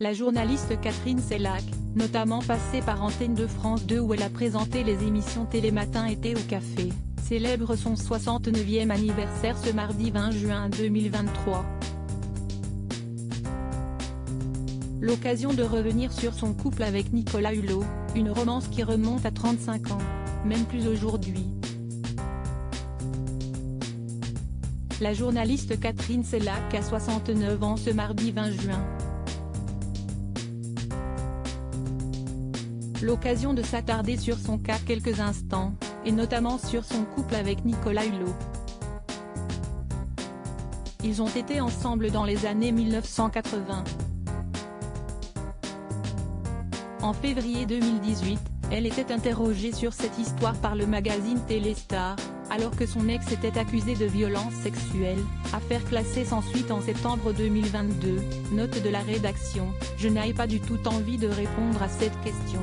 La journaliste Catherine Sellac, notamment passée par Antenne de France 2 où elle a présenté les émissions Télématin Été ou Café, célèbre son 69e anniversaire ce mardi 20 juin 2023. L'occasion de revenir sur son couple avec Nicolas Hulot, une romance qui remonte à 35 ans, même plus aujourd'hui. La journaliste Catherine Sellac a 69 ans ce mardi 20 juin. L'occasion de s'attarder sur son cas quelques instants, et notamment sur son couple avec Nicolas Hulot. Ils ont été ensemble dans les années 1980. En février 2018, elle était interrogée sur cette histoire par le magazine Téléstar, alors que son ex était accusé de violences sexuelles, affaire classée sans suite en septembre 2022, note de la rédaction, « Je n'ai pas du tout envie de répondre à cette question.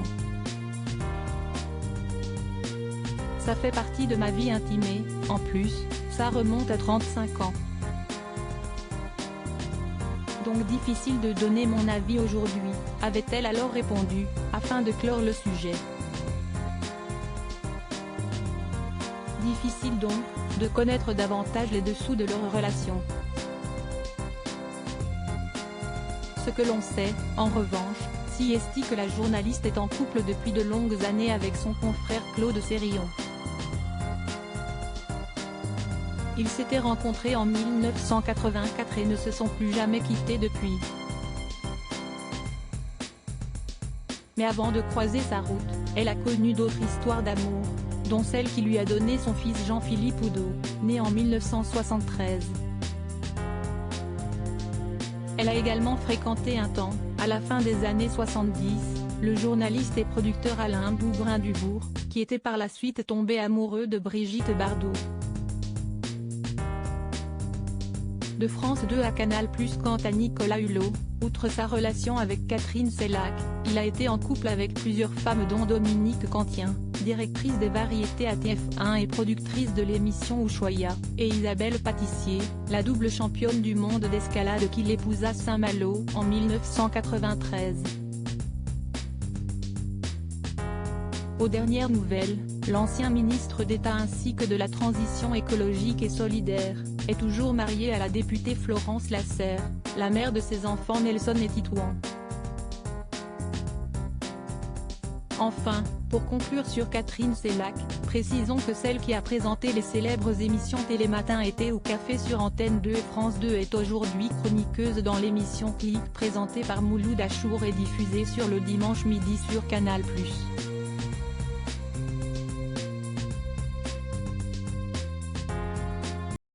Ça fait partie de ma vie intime et, en plus, ça remonte à 35 ans. Donc difficile de donner mon avis aujourd'hui, avait-elle alors répondu, afin de clore le sujet. Difficile donc, de connaître davantage les dessous de leur relation. Ce que l'on sait, en revanche, si est que la journaliste est en couple depuis de longues années avec son confrère Claude Sérillon. Ils s'étaient rencontrés en 1984 et ne se sont plus jamais quittés depuis. Mais avant de croiser sa route, elle a connu d'autres histoires d'amour, dont celle qui lui a donné son fils Jean-Philippe Oudot, né en 1973. Elle a également fréquenté un temps, à la fin des années 70, le journaliste et producteur Alain Bougrain-Dubourg, qui était par la suite tombé amoureux de Brigitte Bardot. De France 2 à Canal+. Quant à Nicolas Hulot, outre sa relation avec Catherine Sellac, il a été en couple avec plusieurs femmes dont Dominique Cantien, directrice des variétés à TF1 et productrice de l'émission Ushuaïa, et Isabelle Patissier, la double championne du monde d'escalade qui l'épousa à Saint-Malo en 1993. Aux dernières nouvelles, l'ancien ministre d'État ainsi que de la Transition écologique et solidaire, est toujours marié à la députée Florence Lasserre, la mère de ses enfants Nelson et Titouan. Enfin, pour conclure sur Catherine Sellac, précisons que celle qui a présenté les célèbres émissions Télématin Été ou Café sur Antenne 2 et France 2 est aujourd'hui chroniqueuse dans l'émission Clic présentée par Mouloud Achour et diffusée sur le dimanche midi sur Canal+.